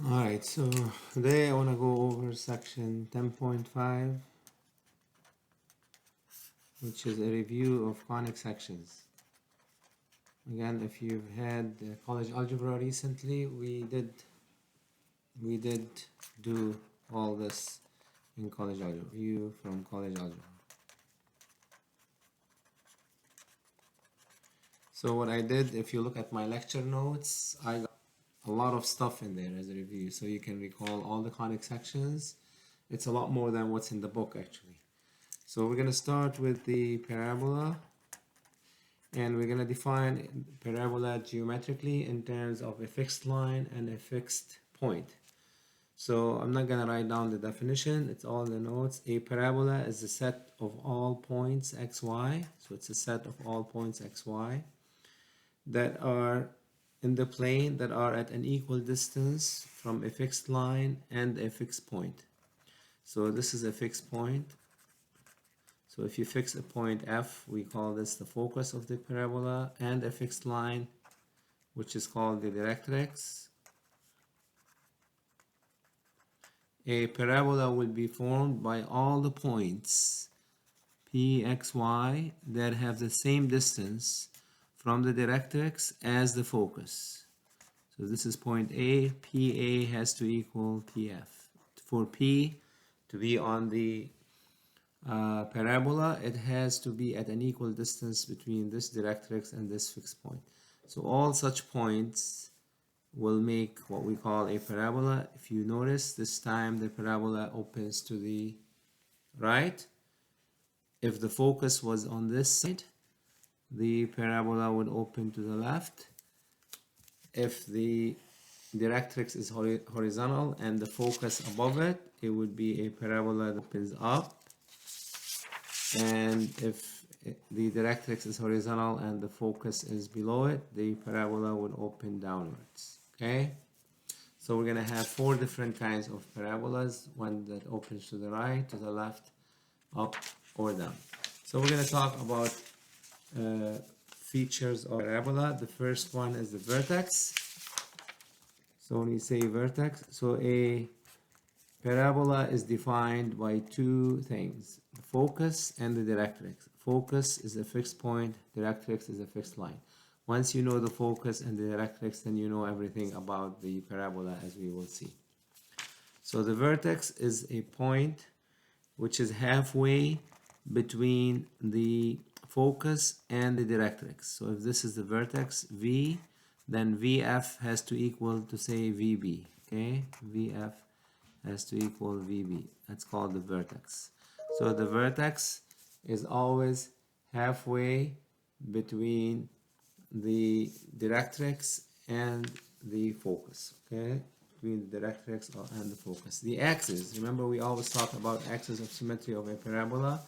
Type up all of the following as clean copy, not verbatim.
Alright, so today I want to go over section 10.5, which is a review of conic sections. Again, if you've had college algebra recently, we did do all this in college algebra, review from college algebra. So what I did, if you look at my lecture notes, I got a lot of stuff in there as a review, so you can recall all the conic sections. It's a lot more than what's in the book actually. So we're going to start with the parabola, and we're going to define parabola geometrically in terms of a fixed line and a fixed point. So I'm not going to write down the definition, it's all in the notes. A parabola is a set of all points xy, so it's a set of all points xy that are in the plane that are at an equal distance from a fixed line and a fixed point. So this is a fixed point. So if you fix a point F, we call this the focus of the parabola, and a fixed line, which is called the directrix. A parabola will be formed by all the points P, X, Y that have the same distance from the directrix as the focus. So this is point A, PA has to equal PF. For P to be on the parabola, it has to be at an equal distance between this directrix and this fixed point. So all such points will make what we call a parabola. If you notice, this time the parabola opens to the right. If the focus was on this side, the parabola would open to the left. If the directrix is horizontal and the focus above it, it would be a parabola that opens up. And if the directrix is horizontal and the focus is below it, the parabola would open downwards. Okay, so we're going to have four different kinds of parabolas: one that opens to the right, to the left, up, or down. So we're going to talk about features of parabola. The first one is the vertex. So when you say vertex, so a parabola is defined by two things: the focus and the directrix. Focus is a fixed point, directrix is a fixed line. Once you know the focus and the directrix, then you know everything about the parabola, as we will see. So the vertex is a point which is halfway between the focus and the directrix. So if this is the vertex V, then VF has to equal to, say, VB. Okay, VF has to equal VB. That's called the vertex. So the vertex is always halfway between the directrix and the focus. Okay, between the directrix and the focus. The axis, remember we always talk about axis of symmetry of a parabola.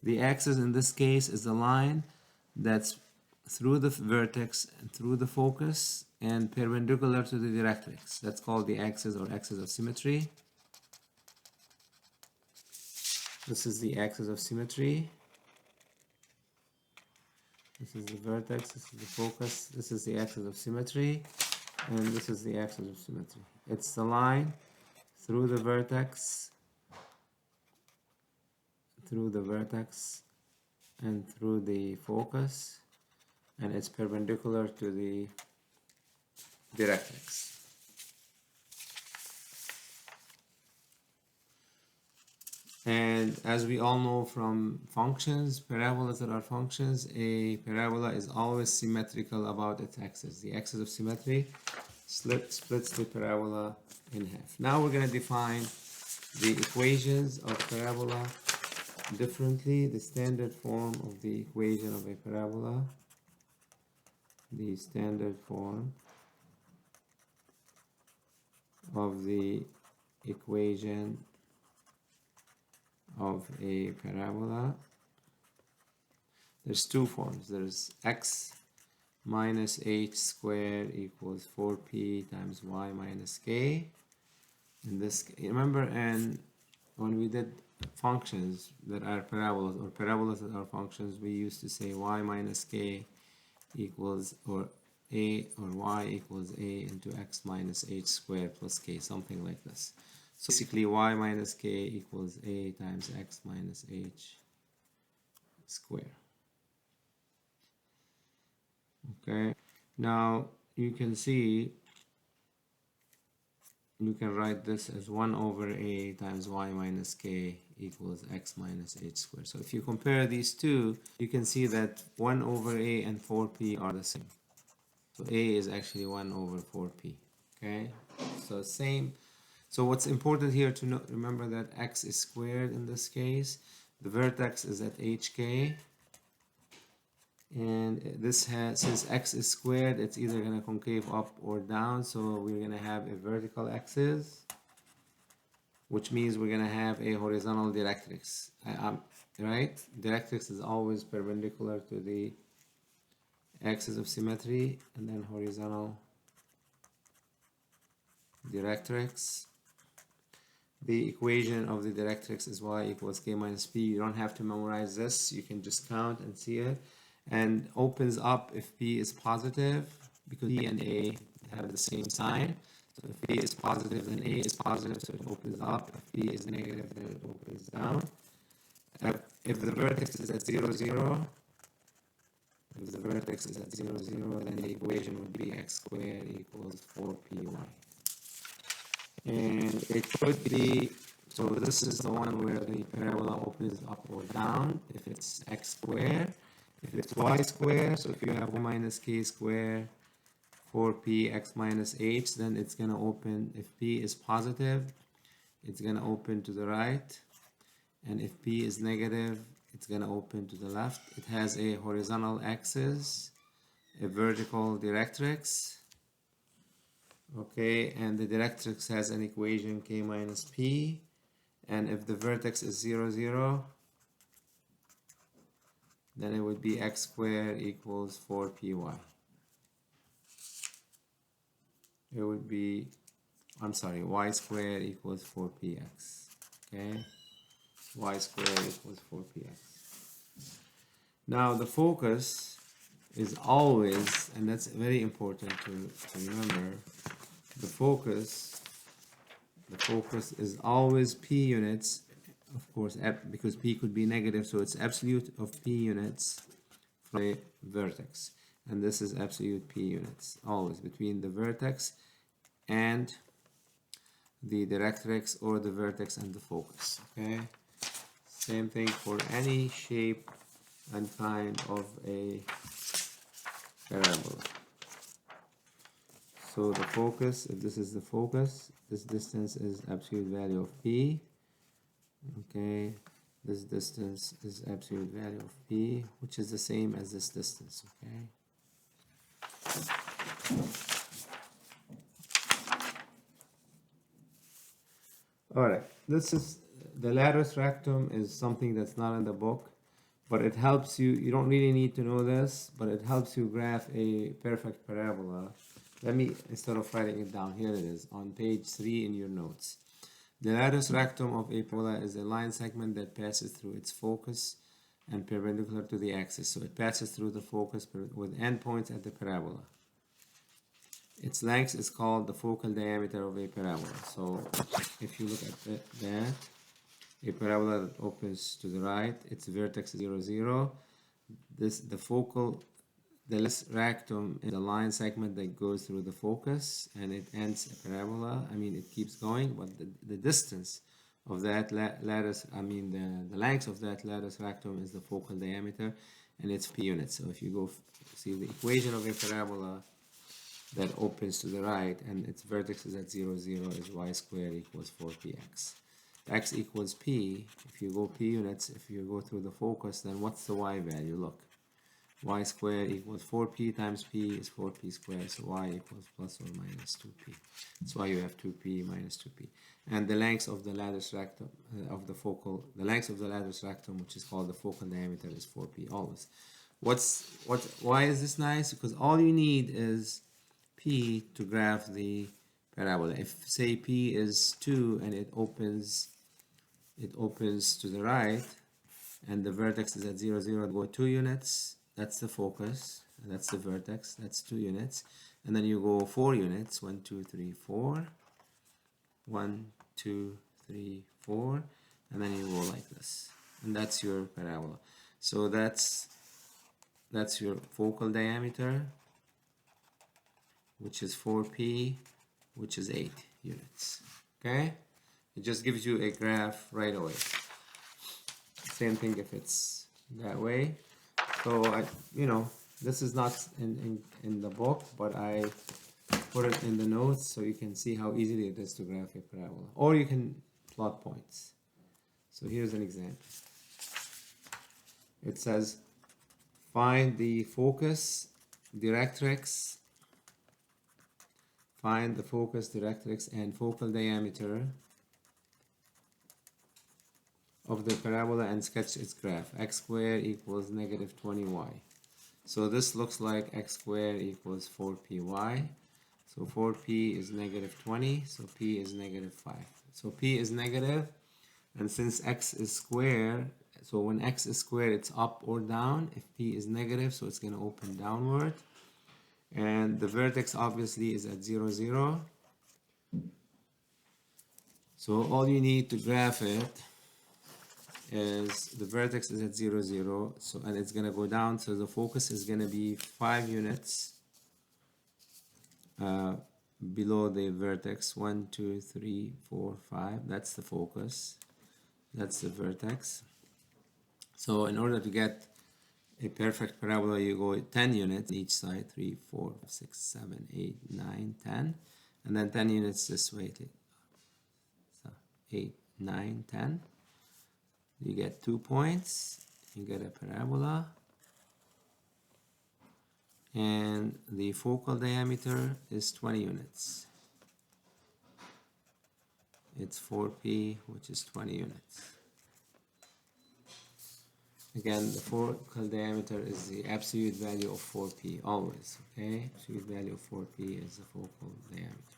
The axis in this case is the line that's through the vertex and through the focus and perpendicular to the directrix. That's called the axis or axis of symmetry. This is the axis of symmetry. This is the vertex, this is the focus, this is the axis of symmetry, and this is the axis of symmetry. It's the line through the vertex, and through the focus, and it's perpendicular to the directrix. And as we all know from functions, parabolas that are functions, a parabola is always symmetrical about its axis. The axis of symmetry splits the parabola in half. Now we're going to define the equations of parabola differently. The standard form of the equation of a parabola. The standard form of the equation of a parabola. There's two forms. There's x minus h squared equals 4p times y minus k. In this, remember, and when we did functions that are parabolas or parabolas that are functions, we used to say y minus k equals, or a or y equals a into x minus h squared plus k, something like this. So basically y minus k equals a times x minus h squared. Okay, now you can see you can write this as 1 over a times y minus k equals x minus h squared. So if you compare these two, you can see that 1 over a and 4p are the same. So a is actually 1 over 4p. Okay, so same. So what's important here to remember that x is squared in this case. The vertex is at hk. And this has, since x is squared, it's either going to concave up or down. So we're going to have a vertical axis, which means we're going to have a horizontal directrix. Right? Directrix is always perpendicular to the axis of symmetry, and then horizontal directrix. The equation of the directrix is y equals k minus p. You don't have to memorize this. You can just count and see it. And opens up if p is positive, because p and a have the same sign. So if p is positive, then a is positive, so it opens up. If p is negative, then it opens down. If the vertex is at 0, 0, if the vertex is at 0, 0, then the equation would be x squared equals 4py. And it could be, so this is the one where the parabola opens up or down if it's x squared. If it's y squared, so if you have 1 minus k squared 4p x minus h, then it's going to open, if p is positive, it's going to open to the right. And if p is negative, it's going to open to the left. It has a horizontal axis, a vertical directrix. Okay, and the directrix has an equation k minus p. And if the vertex is 0, 0, then it would be x squared equals 4py. It would be, I'm sorry, y squared equals 4px. Okay, y squared equals 4px. Now the focus is always, and that's very important to remember, the focus is always p units. Of course, because p could be negative, so it's absolute of p units from a vertex. And this is absolute p units, always between the vertex and the directrix, or the vertex and the focus. Okay, same thing for any shape and kind of a parabola. So the focus, if this is the focus, this distance is absolute value of p. Okay, this distance is absolute value of p, which is the same as this distance. Okay. All right, this is the lattice rectum, is something that's not in the book, but it helps you. You don't really need to know this, but it helps you graph a perfect parabola. Let me, instead of writing it down, here it is on page 3 in your notes. The lattice rectum of a parabola is a line segment that passes through its focus and perpendicular to the axis. So it passes through the focus with endpoints at the parabola. Its length is called the focal diameter of a parabola. So if you look at that, a parabola that opens to the right, its vertex is 0, 0. The lattice rectum is a line segment that goes through the focus and it ends a parabola. I mean, it keeps going, but the distance of that lattice, the length of that lattice rectum is the focal diameter, and it's p units. So if you go see the equation of a parabola that opens to the right and its vertex is at 0, 0, is y squared equals 4px. X equals p. If you go p units, if you go through the focus, then what's the y value? Look. Y squared equals 4p times p is 4p squared, so y equals plus or minus 2p. That's why you have 2p minus 2p. And the length of the lattice rectum, the length of the lattice rectum, which is called the focal diameter, is 4p always. Why is this nice? Because all you need is p to graph the parabola. If say p is 2 and it opens to the right, and the vertex is at 0, 0, go 2 units. That's the focus, that's the vertex, that's 2 units, and then you go 4 units, 1 2 3 4, 1 2 3 4, and then you go like this, and that's your parabola. So that's your focal diameter, which is 4p, which is 8 units. Okay, it just gives you a graph right away. Same thing if it's that way. So this is not in the book, but I put it in the notes so you can see how easily it is to graph a parabola, or you can plot points. So here's an example. It says find the focus, directrix, find the focus, directrix, and focal diameter of the parabola and sketch its graph. X squared equals negative 20y. So this looks like x squared equals 4py. So 4p is negative 20, so p is negative 5. So p is negative, and since x is squared, so when x is squared, it's up or down. If p is negative, so it's going to open downward. And the vertex obviously is at 0, 0. So all you need to graph it is the vertex is at 0, 0. So, and it's going to go down. So the focus is going to be 5 units below the vertex. 1, 2, 3, 4, 5. That's the focus. That's the vertex. So in order to get a perfect parabola, you go 10 units each side, 3, 4, 6, 7, 8, 9, 10, and then 10 units this way. So 8, 9, 10. You get 2 points. You get a parabola, and the focal diameter is 20 units. It's 4p, which is 20 units. Again, the focal diameter is the absolute value of 4p, always, okay? Absolute value of 4p is the focal diameter.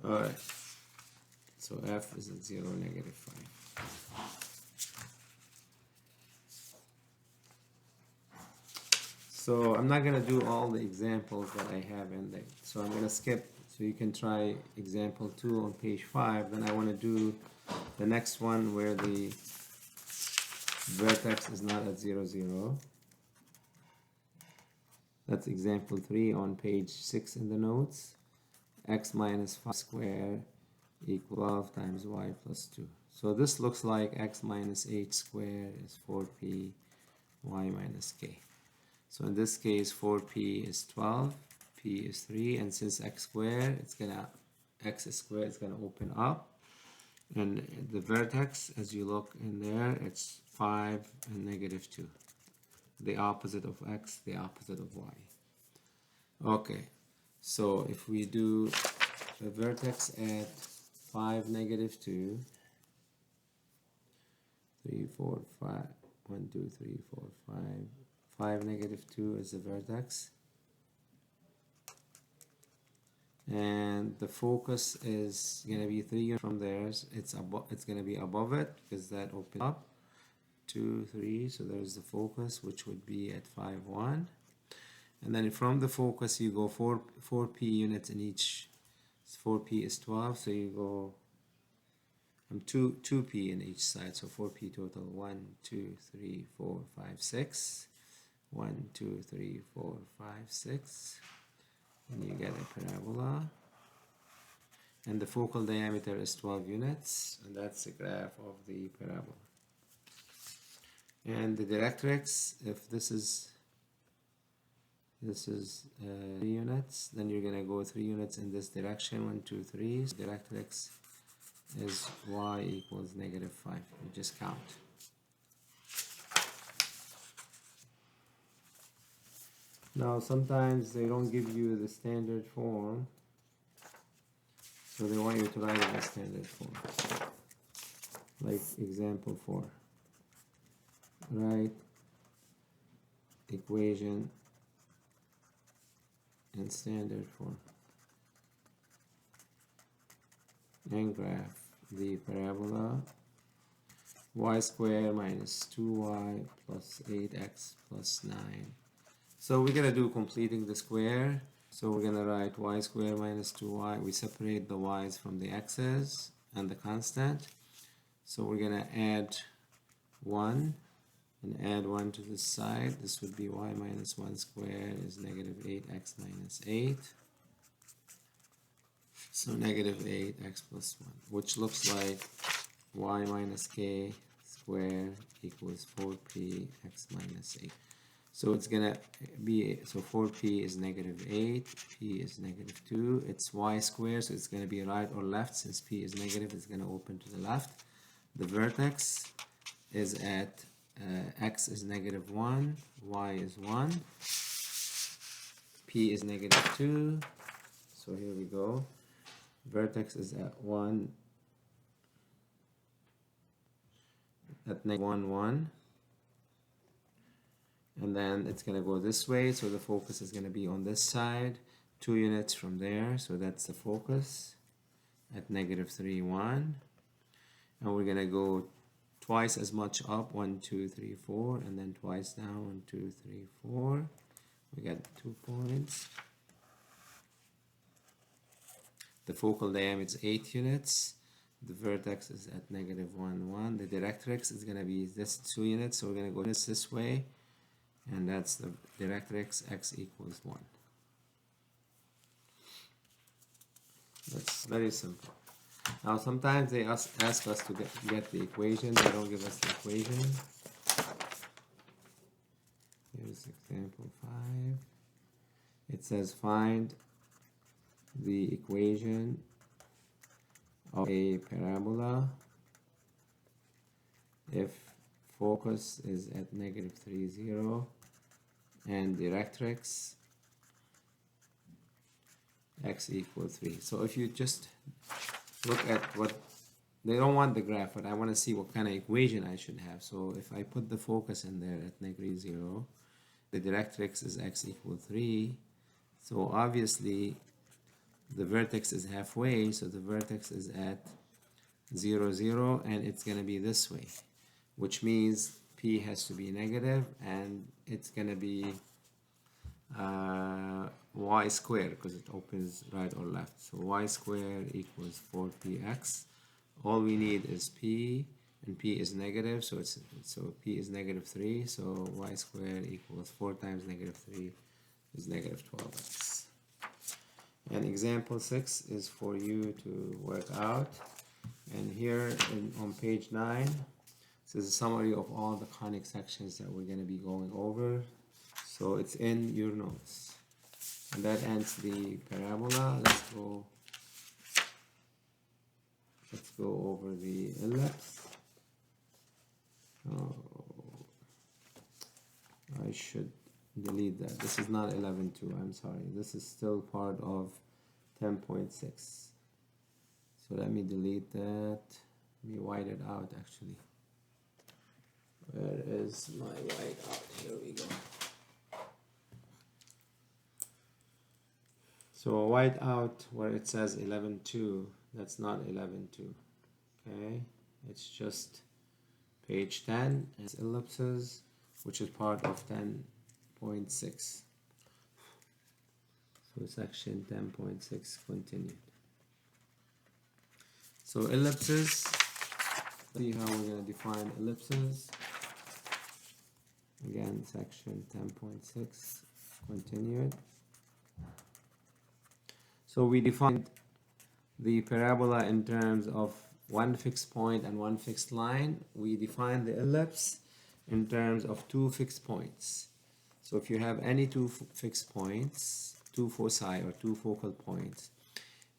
Alright, so f is at 0, negative 5. So I'm not going to do all the examples that I have in there. So I'm going to skip, so you can try example 2 on page 5. Then I want to do the next one where the vertex is not at 0, 0. That's example 3 on page 6 in the notes. X minus 5 squared equals 12 times y plus 2. So this looks like x minus 8 squared is 4p, y minus k. So in this case, 4p is 12, p is 3, and since x squared, x is squared, it's gonna open up. And the vertex, as you look in there, it's 5 and negative 2. The opposite of x, the opposite of y. Okay, so if we do the vertex at 5, negative 2, 3, 4, 5, 1, 2, 3, 4, 5, 5, negative 2 is the vertex. And the focus is going to be 3 from there. It's going to be above it because that opens up. 2, 3, so there's the focus, which would be at 5, 1. And then from the focus, you go 4p units in each. 4p is 12, so you go 2p in each side, so 4p total. 1, 2, 3, 4, 5, 6. 1, 2, 3, 4, 5, 6. And you get a parabola, and the focal diameter is 12 units, and that's the graph of the parabola. And the directrix, if this is 3 units, then you're gonna go 3 units in this direction, 1, 2, 3. So directrix is y equals negative 5. You just count. Now sometimes they don't give you the standard form, so they want you to write it in standard form. Like example 4. Write equation in standard form and graph the parabola y squared minus 2y plus 8x plus 9. So we're gonna do completing the square. So we're gonna write y squared minus 2y. We separate the y's from the x's and the constant. So we're gonna add 1 and add 1 to this side. This would be y minus 1 squared is negative 8x minus 8. So negative 8x plus 1, which looks like y minus k squared equals 4p x minus 8. So it's gonna be, so 4p is negative 8, p is negative 2, it's y squared, so it's gonna be right or left. Since p is negative, it's gonna open to the left. The vertex is at x is negative 1, y is 1, p is negative 2, so here we go. Vertex is at 1, at negative 1, 1. And then it's going to go this way, so the focus is going to be on this side, 2 units from there, so that's the focus at negative 3, 1. And we're going to go twice as much up, 1, 2, 3, 4, and then twice down, 1, 2, 3, 4. We got 2 points. The focal diameter is 8 units. The vertex is at negative 1, 1. The directrix is going to be this 2 units, so we're going to go this way. And that's the directrix, x equals 1. That's very simple. Now sometimes they ask us to get the equation. They don't give us the equation. Here's example 5. It says find the equation of a parabola if focus is at negative 3, 0 and directrix x equals 3. So if you just look at what, they don't want the graph, but I want to see what kind of equation I should have. So if I put the focus in there at negative 0, the directrix is x equals 3. So obviously the vertex is halfway, so the vertex is at 0, 0, and it's going to be this way, which means p has to be negative, and it's going to be y squared because it opens right or left. So y squared equals 4px. All we need is p, and p is negative, so p is negative 3. So y squared equals 4 times negative 3 is negative 12x. And example 6 is for you to work out. And here on page 9, this is a summary of all the conic sections that we're going to be going over. So it's in your notes. And that ends the parabola. Let's go over the ellipse. Oh, I should delete that. This is not 11.2. I'm sorry. This is still part of 10.6. So let me delete that. Let me white it out actually. Where is my white out? Here we go. So white out where it says 11.2, that's not 11.2. Okay, it's just page 10. It's ellipses, which is part of 10.6. So section 10.6 continued. So ellipses, see how we're going to define ellipses. Again, section 10.6 continued. So we defined the parabola in terms of one fixed point and one fixed line. We define the ellipse in terms of 2 fixed points. So if you have any 2 fixed points, 2 foci or 2 focal points,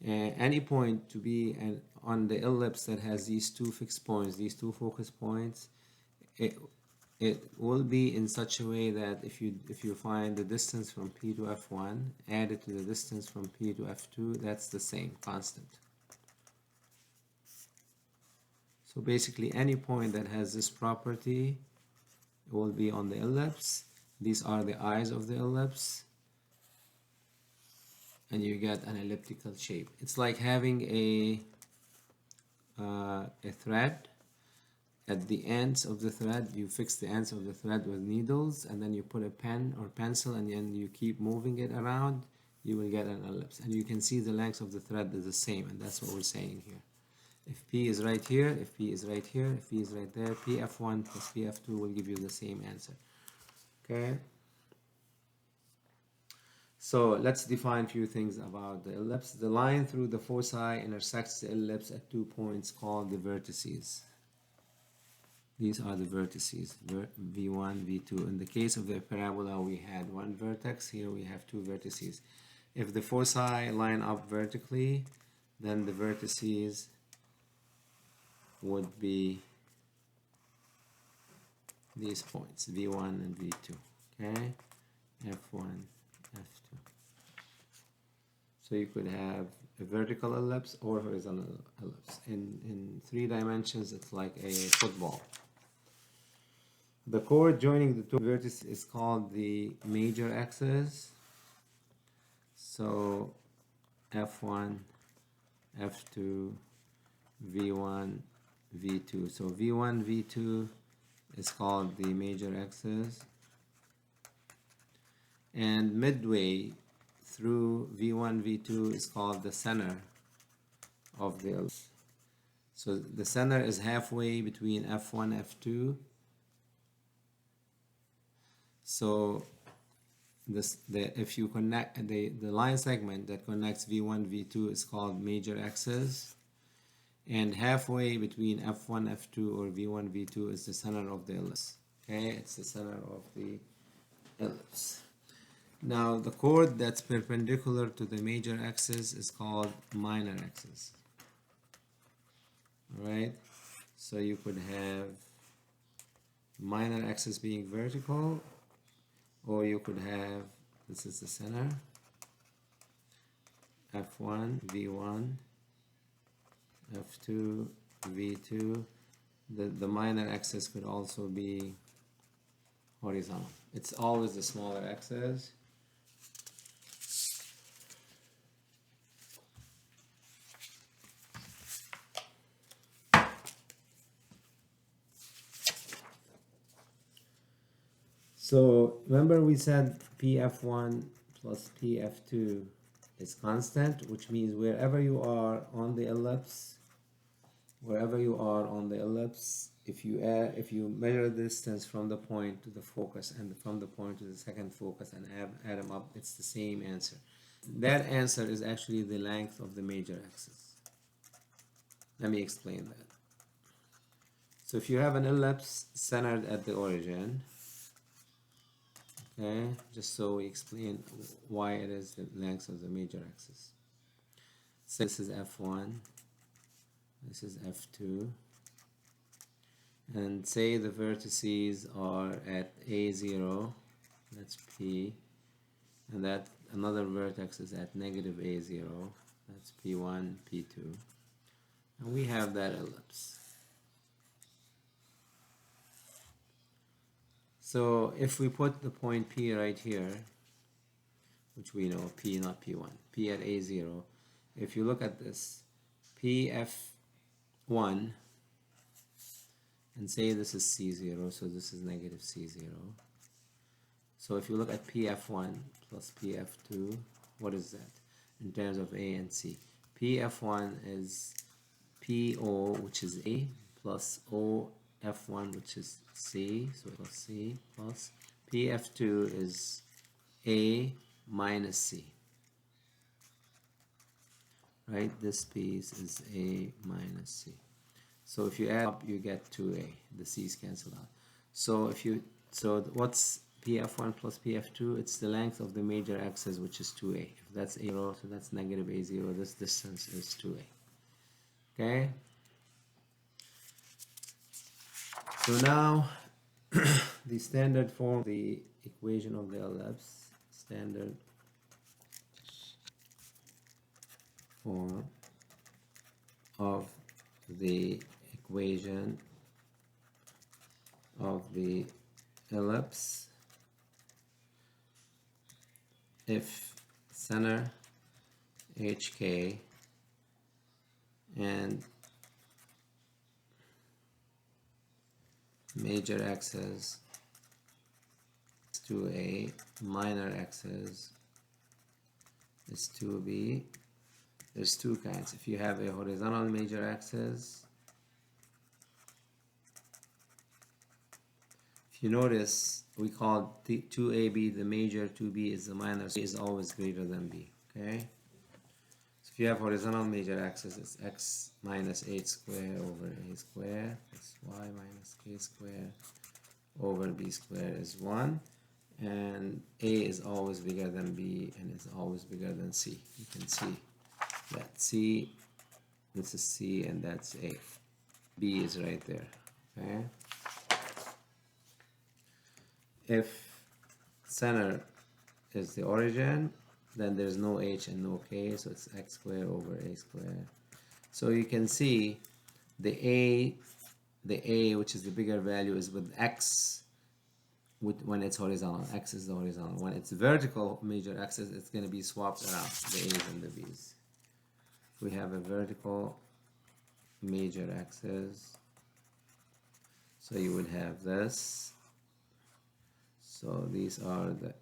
any point to be on the ellipse that has these 2 fixed points, these 2 focus points, it will be in such a way that if you find the distance from P to F1, add it to the distance from P to F2, that's the same, constant. So basically any point that has this property will be on the ellipse. These are the eyes of the ellipse, and you get an elliptical shape. It's like having a thread at the ends of the thread, you fix the ends of the thread with needles, and then you put a pen or pencil, and then you keep moving it around, you will get an ellipse. And you can see the length of the thread is the same, and that's what we're saying here. If P is right here, if P is right here, if P is right there, PF1 plus PF2 will give you the same answer. Okay? So let's define a few things about the ellipse. The line through the foci intersects the ellipse at 2 points called the vertices. These are the vertices, V1, V2. In the case of the parabola, we had one vertex. Here we have 2 vertices. If the foci line up vertically, then the vertices would be these points, V1 and V2. Okay, F1, F2. So you could have a vertical ellipse or horizontal ellipse. In 3 dimensions, it's like a football. The chord joining the 2 vertices is called the major axis. So F1, F2, V1, V2. So V1, V2 is called the major axis. And midway through V1, V2 is called the center of the ellipse. So the center is halfway between F1, F2. So if you connect the line segment that connects V1, V2 is called major axis, and halfway between F1, F2 or V1, V2 is the center of the ellipse. Okay, it's the center of the ellipse. Now the chord that's perpendicular to the major axis is called minor axis. Alright, so you could have minor axis being vertical, or you could have, this is the center, F1, V1, F2, V2. The minor axis could also be horizontal. It's always the smaller axis. So remember we said PF1 plus PF2 is constant, which means wherever you are on the ellipse, if you measure the distance from the point to the focus and from the point to the second focus and add them up, it's the same answer. That answer is actually the length of the major axis. Let me explain that. So if you have an ellipse centered at the origin, okay, just so we explain why it is the length of the major axis. So this is F1, this is F2, and say the vertices are at A0, that's P, and that another vertex is at negative A0, that's P1, P2, and we have that ellipse. So if we put the point P right here, which we know P, not P1, P at A0, if you look at this, PF1, and say this is C0, so this is negative C0. So if you look at PF1 plus PF2, what is that in terms of A and C? PF1 is PO, which is A, plus OF1, which is C, so plus C, plus PF2 is A minus C. Right, this piece is A minus C. So if you add up, you get 2A. The C's cancel out. So what's PF1 plus PF2? It's the length of the major axis, which is 2A. If that's A0, so that's negative A0. This distance is 2A. Okay. So now the standard form, the equation of the ellipse, standard form of the equation of the ellipse, if center HK and major axis is 2A, minor axis is 2B. There's two kinds. If you have a horizontal major axis, if you notice, we call 2AB the major, 2B is the minor, so A is always greater than B, okay? So if you have horizontal major axis, it's x minus h squared over a squared plus y minus k squared over b squared is 1. And A is always bigger than B and is always bigger than C. You can see that C, this is C and that's A. B is right there, okay? If center is the origin, then there's no h and no k, so it's x squared over a squared. So you can see the a which is the bigger value is with x when it's horizontal. X is the horizontal. When it's vertical major axis, it's going to be swapped around, the a's and the b's. If we have a vertical major axis, so you would have this. So these are the,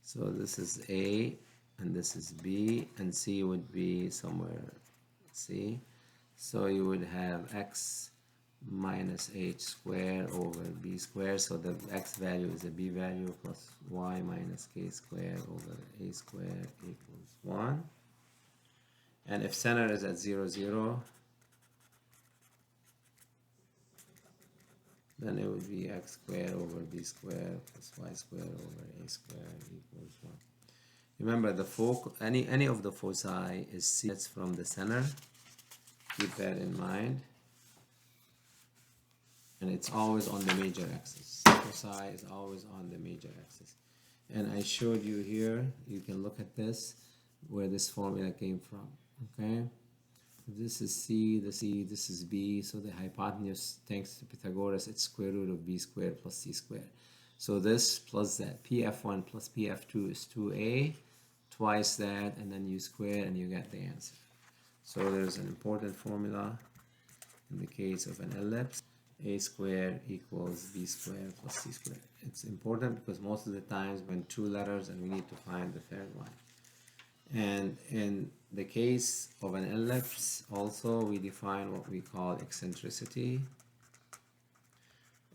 so this is A and this is B and C would be somewhere C. So you would have x minus h squared over b squared, so the x value is a b value, plus y minus k squared over a squared equals 1. And if center is at 0, 0, then it would be x squared over b squared plus y squared over a squared equals 1. Remember, the any of the foci is C, that's from the center. Keep that in mind. And it's always on the major axis. Foci is always on the major axis. And I showed you here, you can look at this, where this formula came from, okay? This is C, this is B, so the hypotenuse, thanks to Pythagoras, it's square root of B squared plus C squared. So this plus that, PF1 plus PF2 is 2A, twice that, and then you square and you get the answer. So there's an important formula in the case of an ellipse. A squared equals B squared plus C squared. It's important because most of the times when two letters and we need to find the third one. And in the case of an ellipse, also we define what we call eccentricity.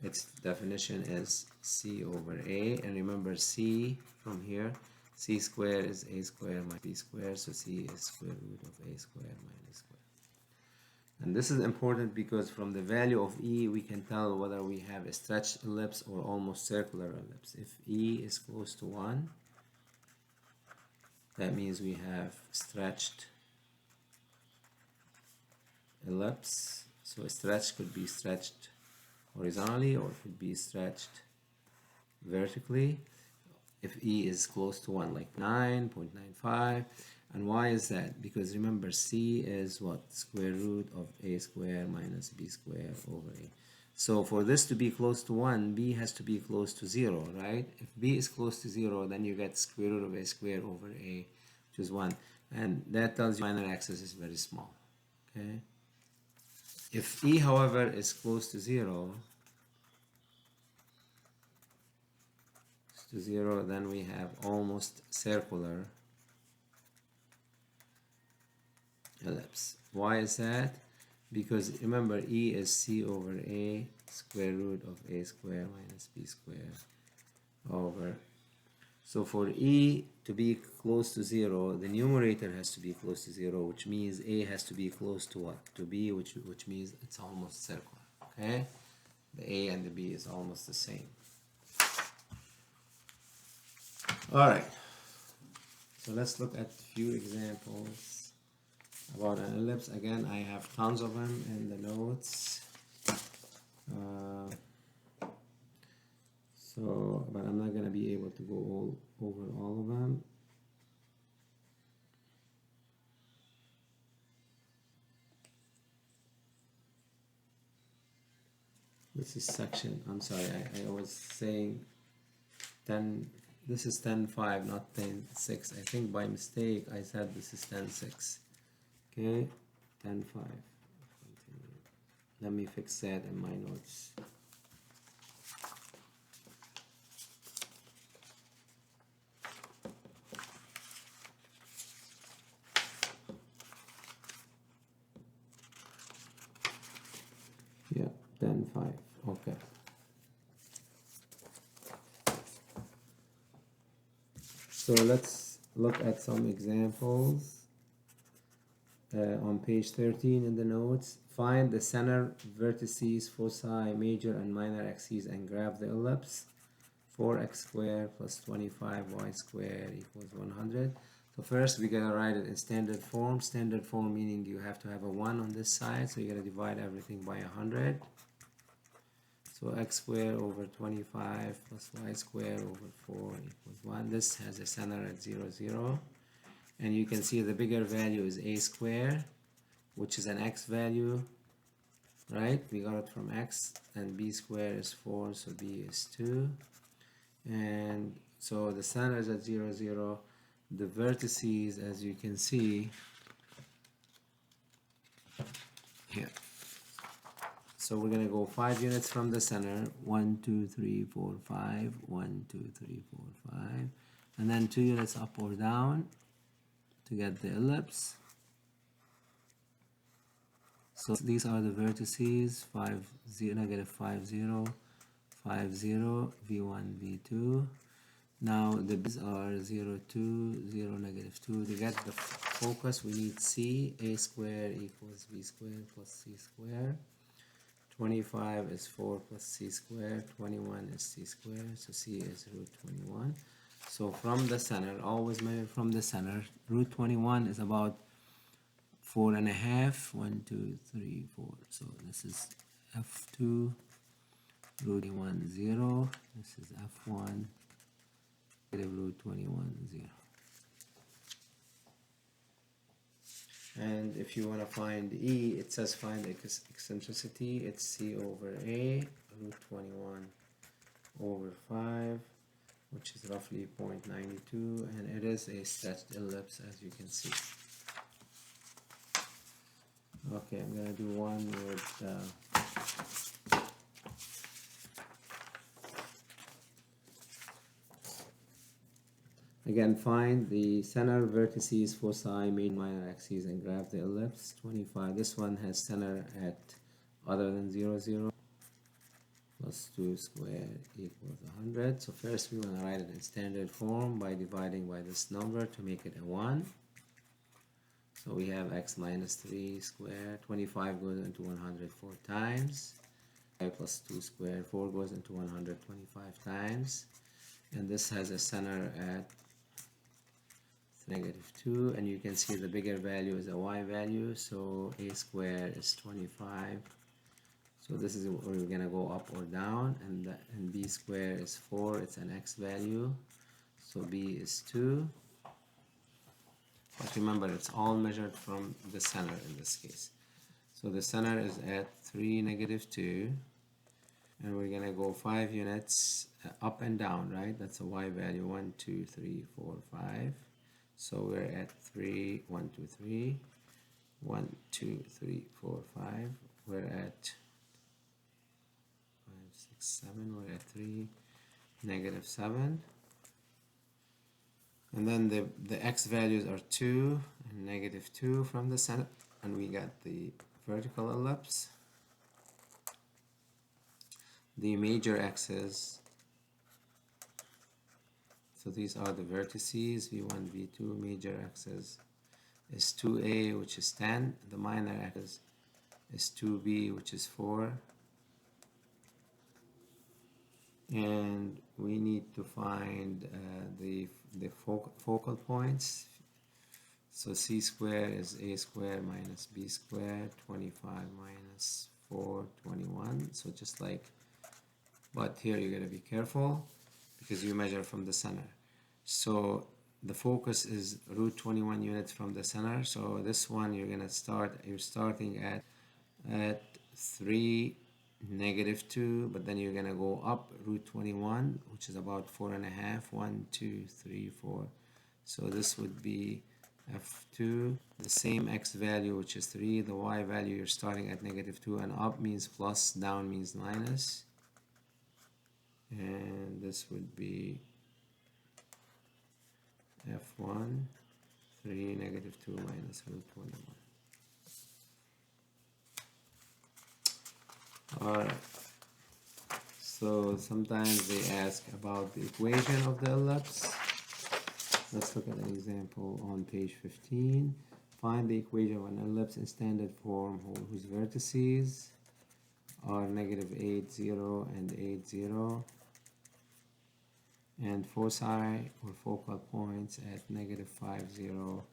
Its definition is C over A, and remember C from here, C squared is A squared minus B squared, so C is square root of A squared minus squared. And this is important because from the value of E, we can tell whether we have a stretched ellipse or almost circular ellipse. If E is close to 1, that means we have stretched ellipse. So a stretch could be stretched horizontally or it could be stretched vertically. If E is close to 1, like 9.95. And why is that? Because remember, C is what? Square root of A squared minus B squared over A. So for this to be close to 1, B has to be close to 0, right? If B is close to 0, then you get square root of A squared over A, which is 1. And that tells you minor axis is very small, okay? If E, however, is close to 0, then we have almost circular ellipse. Why is that? Because remember, E is C over A square root of A squared minus B squared over. So for E to be close to 0, the numerator has to be close to 0, which means A has to be close to what? To B, which means it's almost circular, okay? The A and the B is almost the same. All right, so let's look at a few examples about an ellipse. Again, I have tons of them in the notes. But I'm not going to be able to go over all of them. This is section, I'm sorry, I was saying 10, this is 10.5, not 10.6. I think by mistake I said this is 10.6. Okay, 10.5. Let me fix that in my notes. Yeah, 10, 5. Okay. So let's look at some examples. On page 13 in the notes, find the center, vertices, foci, major and minor axes, and graph the ellipse. 4x squared plus 25y squared equals 100. So first we gotta write it in standard form. Standard form meaning you have to have a 1 on this side, so you gotta divide everything by 100. So x squared over 25 plus y squared over 4 equals 1. This has a center at 0, 0. And you can see the bigger value is a squared, which is an x value, right? We got it from x, and b squared is 4, so b is 2. And so the center is at 0, 0. The vertices, as you can see here. So we're gonna go 5 units from the center. 1, 2, 3, 4, 5. 1, 2, 3, 4, 5. And then 2 units up or down to get the ellipse. So these are the vertices: 5, 0, negative 5, 0, 5, 0, v1, v2. Now the b's are 0, 2, 0, negative 2. To get the focus, we need c. A squared equals b squared plus c squared. 25 is 4 plus c squared. 21 is c squared. So c is root 21. So from the center, always measure from the center. Root 21 is about 4.5. 1, 2, 3, 4. So this is f2. Root 21, 0. This is f1. Negative root 21, 0. And if you want to find E, it says find eccentricity. It's C over A, root 21 over 5, which is roughly 0.92, and it is a stretched ellipse, as you can see. Okay, I'm going to do one with again, find the center, vertices, foci, main, minor axes, and graph the ellipse. 25. This one has center at other than 0, 0. Plus 2 squared equals 100. So first we want to write it in standard form by dividing by this number to make it a 1. So we have x minus 3 squared. 25 goes into 100 4 times. 5 plus 2 squared. 4 goes into 125 times. And this has a center at negative 2, and you can see the bigger value is a y value, so a squared is 25. So this is where we're gonna go up or down, and b squared is 4. It's an x value, so b is 2. But remember, it's all measured from the center in this case. So the center is at 3, negative 2, and we're gonna go 5 units up and down, right? That's a y value. 1, 2, 3, 4, 5. So we're at 3, 1, 2, 3, 1, 2, 3, 4, 5. We're at 5, 6, 7. We're at 3, negative 7. And then the x values are 2 and negative 2 from the center. And we got the vertical ellipse. The major axis. So these are the vertices, v1, v2. Major axis is 2a, which is 10. The minor axis is 2b, which is 4. And we need to find the focal points. So c squared is a squared minus b squared. 25 minus 4, 21. So just like, but here you gotta be careful because you measure from the center. So the focus is root 21 units from the center. So this one you're starting at 3, negative 2, but then you're gonna go up root 21, which is about 4.5. 1, 2, 3, 4. So this would be f2, the same x value, which is 3, the y value you're starting at -2, and up means plus, down means minus, and this would be f1, 3, -2 minus root 21. Alright, so sometimes they ask about the equation of the ellipse. Let's look at an example on page 15. Find the equation of an ellipse in standard form whose vertices are -8, 0, and 8, 0, and foci or focal points at -5, 0,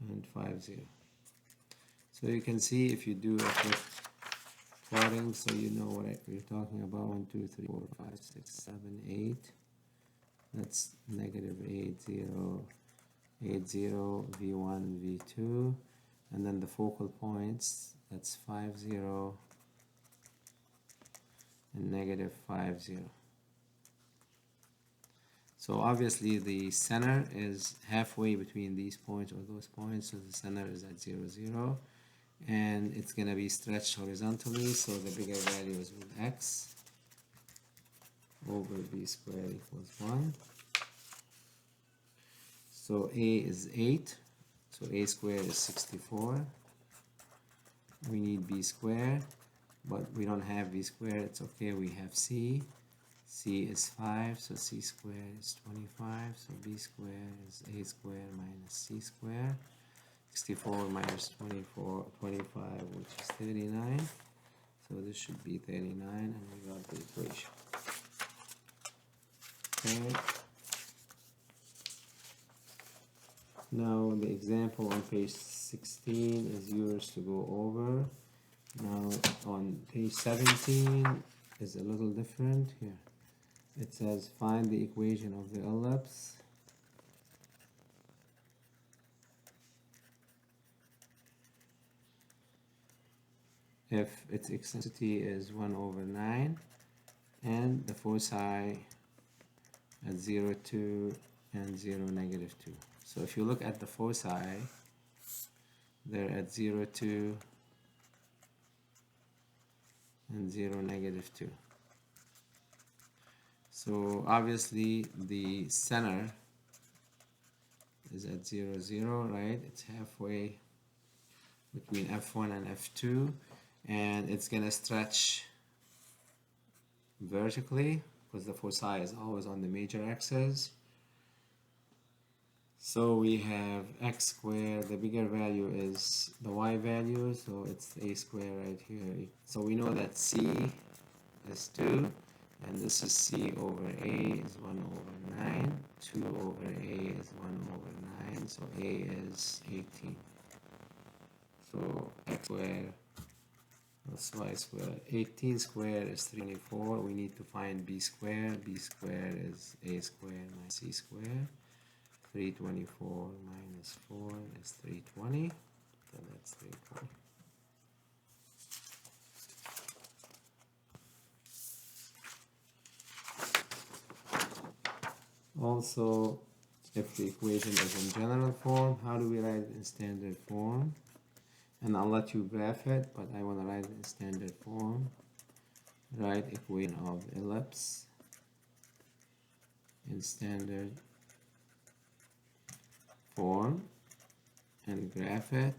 and 5, 0. So you can see if you do a quick plotting, so you know what we're talking about. 1, 2, 3, 4, 5, 6, 7, 8. That's -8, 0, 8, 0, v1, v2, and then the focal points, that's 5, 0, and -5, 0. So obviously the center is halfway between these points or those points, so the center is at 0, 0, and it's going to be stretched horizontally, so the bigger value is with x over b squared equals 1. So a is 8, so a squared is 64. We need b squared, but we don't have b squared, it's okay, we have c. C is 5, so c squared is 25, so b squared is a squared minus c squared. 64 minus 25, which is 39. So this should be 39, and we got the equation. Okay. Now the example on page 16 is yours to go over. Now on page 17 is a little different here. It says find the equation of the ellipse. If its eccentricity is 1/9 and the foci at 0, 2 and 0, -2. So if you look at the foci, they're at 0, 2 and 0, -2. So obviously the center is at 0, 0, right? It's halfway between f1 and f2, and it's gonna stretch vertically because the foci is always on the major axis. So we have x squared, the bigger value is the y value, so it's a squared right here. So we know that c is 2, and this is c over a is 1/9, 2 over a is 1/9, so a is 18. So x squared plus y squared, 18 squared is 324. We need to find b squared. B squared is a squared minus c squared. 324 minus 4 is 320, so that's 320. Also, if the equation is in general form, how do we write it in standard form? And I'll let you graph it, but I want to write it in standard form. Write equation of ellipse in standard form and graph it.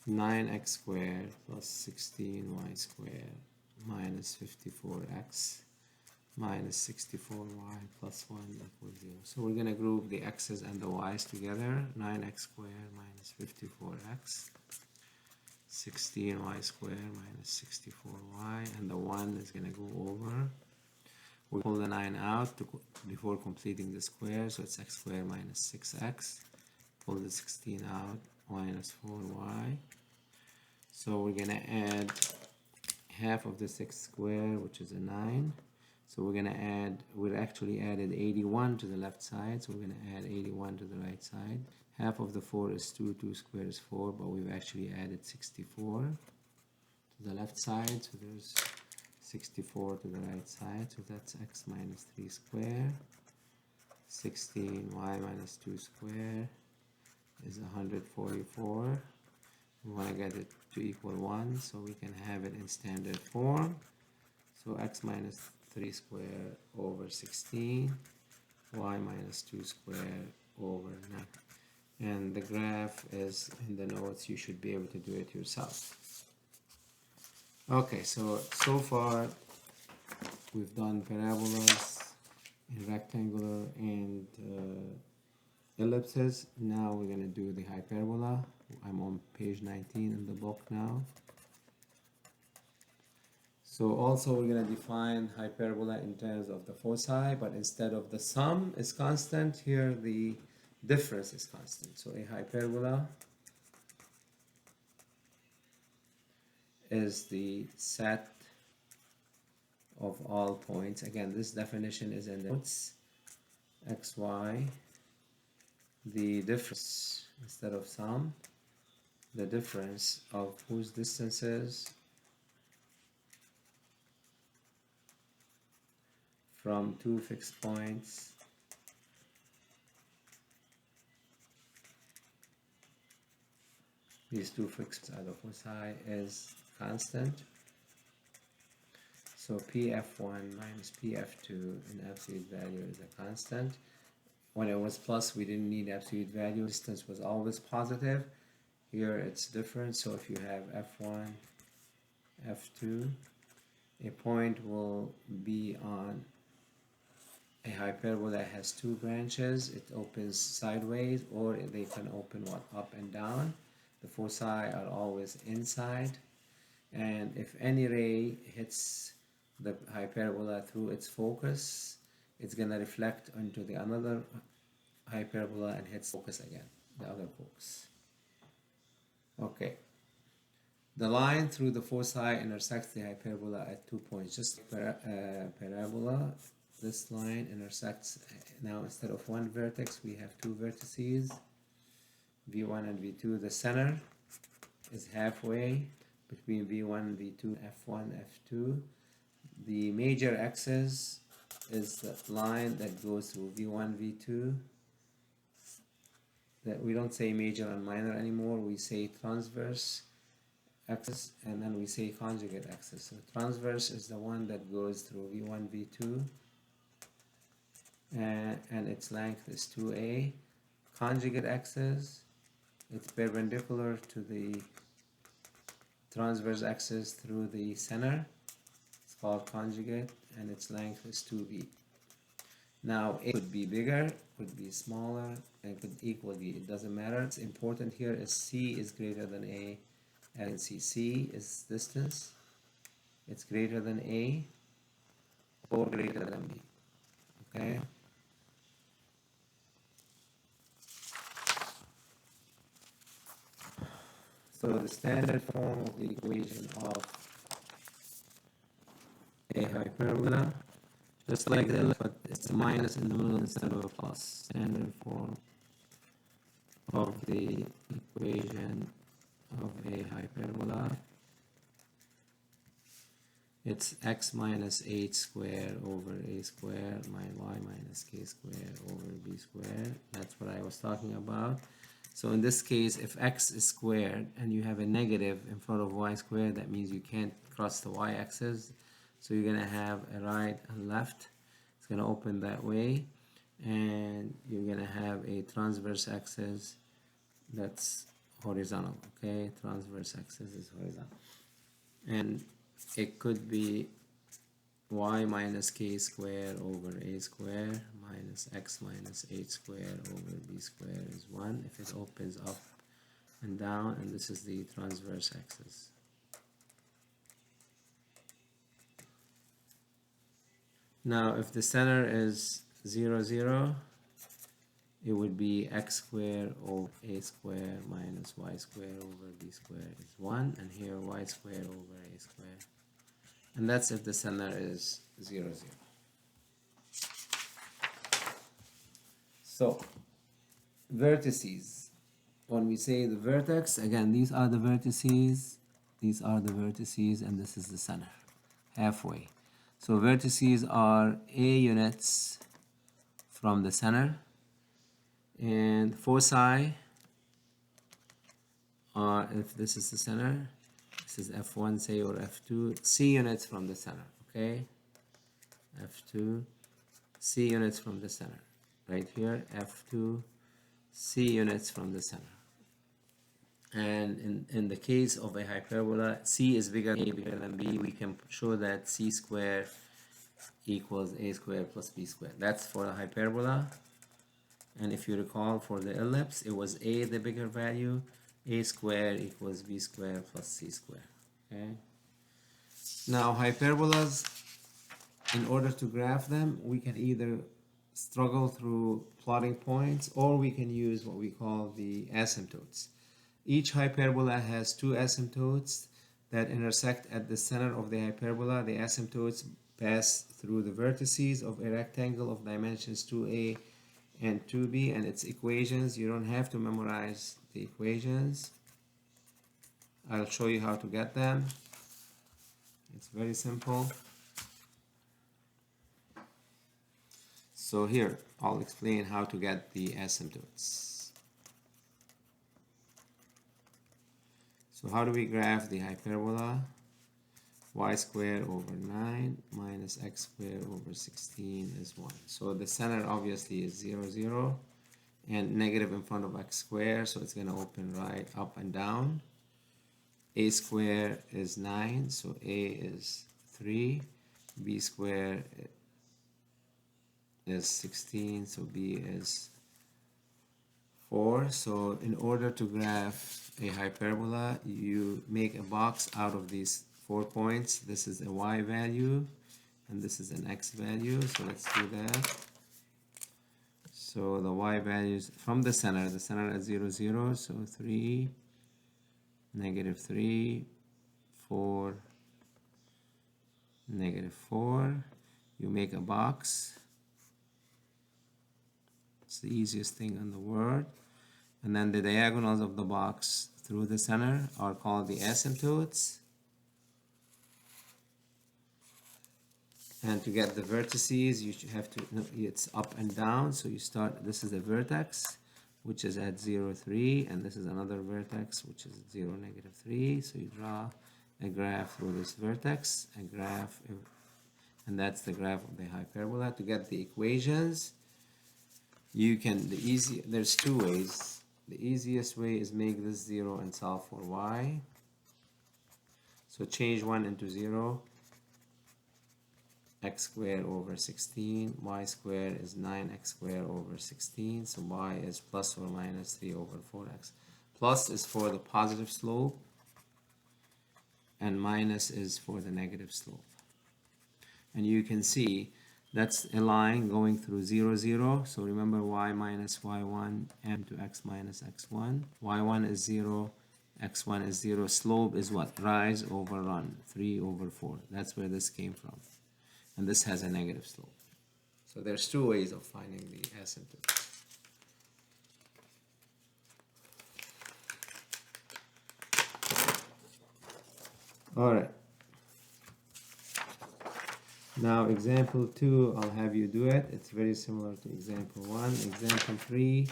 9x squared plus 16y squared minus 54x minus 64y plus 1 equals 0. So we're going to group the x's and the y's together. 9x squared minus 54x, 16y squared minus 64y, and the 1 is going to go over. We pull the 9 out before completing the square, so it's x squared minus 6x. Pull the 16 out, minus 4y. So we're going to add half of the 6 squared, which is a 9. So we're going to add, we actually added 81 to the left side, so we're going to add 81 to the right side. Half of the 4 is 2, 2 squared is 4, but we've actually added 64 to the left side, so there's 64 to the right side, so that's x minus 3 squared 16 y minus 2 square is 144. We want to get it to equal 1, so we can have it in standard form. So x minus 3 square over 16, y minus 2 square over 9. And the graph is in the notes. You should be able to do it yourself. Okay, so far we've done parabolas in rectangular and ellipses. Now we're going to do the hyperbola. I'm on page 19 in the book now. So also we're going to define hyperbola in terms of the foci, but instead of the sum is constant, here the difference is constant. So a hyperbola is the set of all points. Again, this definition is in the notes. xy, the difference instead of sum, the difference of whose distances from two fixed points these two fixed are the foci is constant. So pf1 minus pf2 in absolute value is a constant. When it was plus, we didn't need absolute value. Distance was always positive. Here it's different. So if you have f1, f2, a point will be on a hyperbola that has two branches. It opens sideways, or they can open up and down. The foci are always inside. And if any ray hits the hyperbola through its focus, it's going to reflect onto the another hyperbola and hits focus again, the other focus. Okay. The line through the foci intersects the hyperbola at 2 points. Just parabola, this line intersects, now instead of one vertex, we have two vertices, V1 and V2. The center is halfway between V1 and V2, F1, F2. The major axis is the line that goes through V1, V2. That we don't say major and minor anymore, we say transverse axis, and then we say conjugate axis. So transverse is the one that goes through V1, V2, and its length is 2a. Conjugate axis, it's perpendicular to the transverse axis through the center. It's called conjugate, and its length is 2b. Now a could be bigger, could be smaller, and could equal b. It doesn't matter. It's important here is c is greater than a, and c is distance. It's greater than a or greater than b. Okay. So the standard form of the equation of a hyperbola, just like the ellipse, but it's a minus in the middle instead of a plus. Standard form of the equation of a hyperbola, it's x minus h squared over a squared minus y minus k squared over b squared. That's what I was talking about. So in this case, if x is squared and you have a negative in front of y squared, that means you can't cross the y-axis. So you're going to have a right and left. It's going to open that way. And you're going to have a transverse axis that's horizontal. Okay, transverse axis is horizontal. And it could be y minus k squared over a squared minus x minus h squared over b squared is 1 if it opens up and down, and this is the transverse axis. Now if the center is 0, 0, it would be x squared over a squared minus y squared over b squared is 1, and here y squared over a squared. And that's if the center is 0, 0. So, vertices. When we say the vertex, again, these are the vertices, and this is the center, halfway. So vertices are a units from the center, and foci are, if this is the center, this is F1 say, or F2, C units from the center, okay? F2, C units from the center. Right here, F2, C units from the center. And in the case of a hyperbola, C is bigger than B, we can show that C squared equals A squared plus B squared. That's for a hyperbola. And if you recall, for the ellipse, it was A the bigger value, A squared equals B squared plus C squared. Okay. Now hyperbolas, in order to graph them, we can either struggle through plotting points, or we can use what we call the asymptotes. Each hyperbola has two asymptotes that intersect at the center of the hyperbola. The asymptotes pass through the vertices of a rectangle of dimensions 2a and 2b, and its equations. You don't have to memorize the equations. I'll show you how to get them. It's very simple. So here, I'll explain how to get the asymptotes. So how do we graph the hyperbola? Y squared over 9 minus x squared over 16 is 1. So the center obviously is 0, 0, and negative in front of x squared, so it's going to open right up and down. A squared is 9, so A is 3. B squared is 16, so B is 4. So in order to graph a hyperbola, you make a box out of these 4 points. This is a y value and this is an x value, so let's do that. So the y values from the center at 0, 0, so 3, negative 3, 4, negative 4. You make a box. It's the easiest thing in the world. And then the diagonals of the box through the center are called the asymptotes. And to get the vertices, you should have to, it's up and down. So you start, this is a vertex, which is at 0, 3, and this is another vertex, which is 0, negative 3. So you draw a graph through this vertex, a graph, and that's the graph of the hyperbola. To get the equations, you can, there's two ways. The easiest way is make this 0 and solve for y. So change 1 into 0. X squared over 16, y squared is 9x squared over 16, so y is plus or minus 3 over 4x. Plus is for the positive slope, and minus is for the negative slope. And you can see that's a line going through 0, 0, so remember y minus y1 m to x minus x1. y1 is 0, x1 is 0. Slope is what? Rise over run, 3 over 4. That's where this came from. And this has a negative slope. So there's two ways of finding the asymptote. All right. Now example 2, I'll have you do it. It's very similar to example 1. Example 3,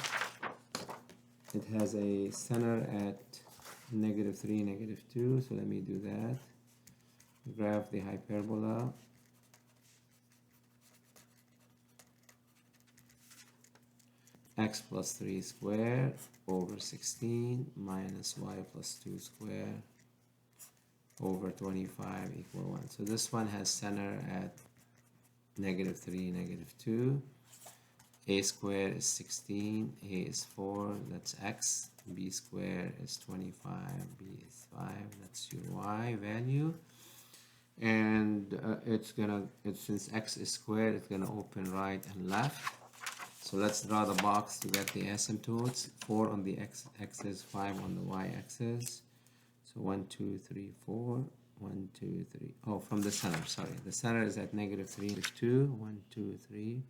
it has a center at negative 3, negative 2. So let me do that. Graph the hyperbola. X plus 3 squared over 16 minus y plus 2 squared over 25 equal 1. So this one has center at negative 3, negative 2. A squared is 16, A is 4, that's x. B squared is 25, B is 5, that's your y value. And since x is squared, it's gonna open right and left. So let's draw the box to get the asymptotes. 4 on the x-axis, 5 on the y-axis. So 1, 2, 3, 4. 1, 2, 3. Oh, from the center, sorry. The center is at negative 3, negative 2. 1, 2, 3.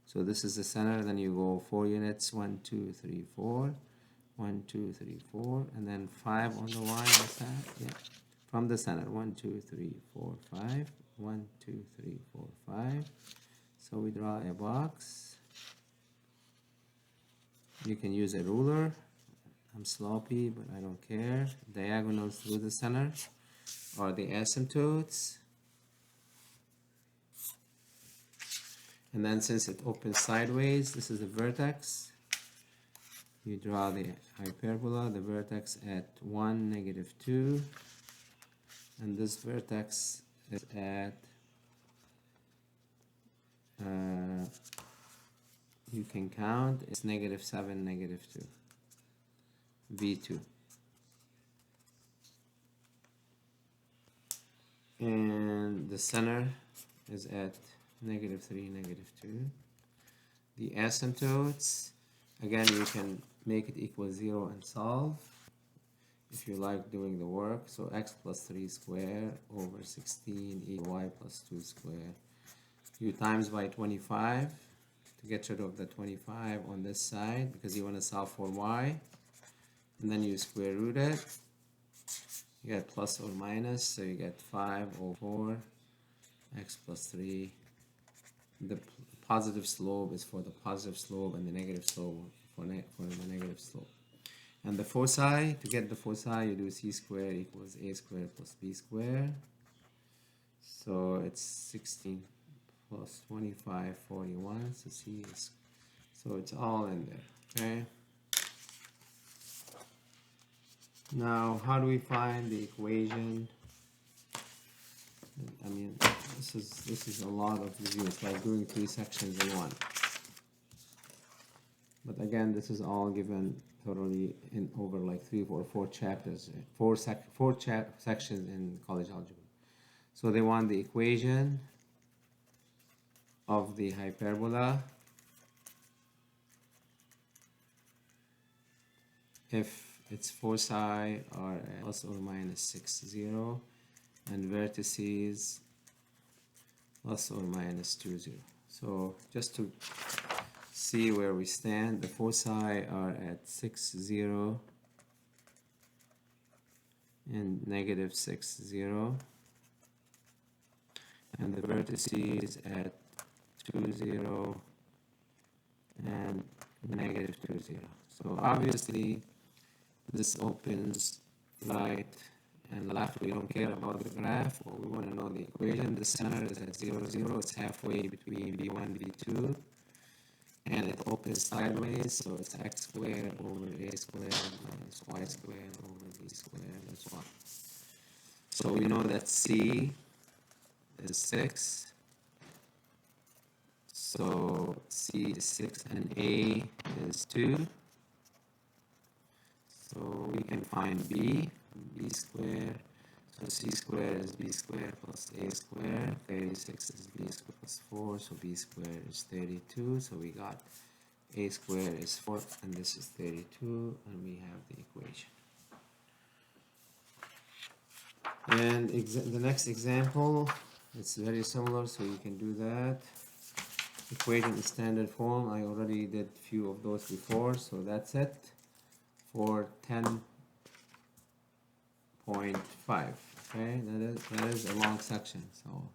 So this is the center. Then you go 4 units. 1, 2, 3, 4. 1, 2, 3, 4. And then 5 on the y-axis. Yeah. From the center. 1, 2, 3, 4, 5. 1, 2, 3, 4, 5. So we draw a box. You can use a ruler. I'm sloppy, but I don't care. Diagonals through the center are the asymptotes. And then since it opens sideways, this is the vertex. You draw the hyperbola, the vertex at 1, -2. And this vertex is at, you can count, it's -7, -2. V2. And the center is at -3, -2. The asymptotes, again, you can make it equal 0 and solve if you like doing the work. So x plus 3 square over 16 equals y plus 2 square. You times by 25 to get rid of the 25 on this side because you want to solve for y. And then you square root it. You get plus or minus, so you get 5 over 4 x plus 3. The positive slope is for the positive slope and the negative slope for the negative slope. And the foci, to get the foci, you do c squared equals a squared plus b squared. So it's 16 plus 25, 41. So c is, so it's all in there, okay? Now, how do we find the equation? I mean, this is a lot of review. It's like doing 3 sections in one. But again, this is all given totally in over like 3 or 4 chapters, sections in college algebra. So they want the equation of the hyperbola if its foci are at plus or minus 6, 0, and vertices plus or minus 2, 0. So just to see where we stand, the foci are at 6, 0 and -6, 0, and the vertices at 2, 0 and -2, 0. So obviously this opens right and left. We don't care about the graph, but we want to know the equation. The center is at 0, 0. It's halfway between b1 and b2. And it opens sideways, so it's x squared over a squared minus y squared over b squared as well. So we know that c is 6. So c is 6 and a is 2. So we can find b squared. So c squared is b squared plus a squared. 36 is b squared plus 4. So b squared is 32. So we got a squared is 4 and this is 32, and we have the equation. And the next example, it's very similar, so you can do that. Equation in standard form. I already did a few of those before, so that's it for 10.5. Okay, that is a long section, so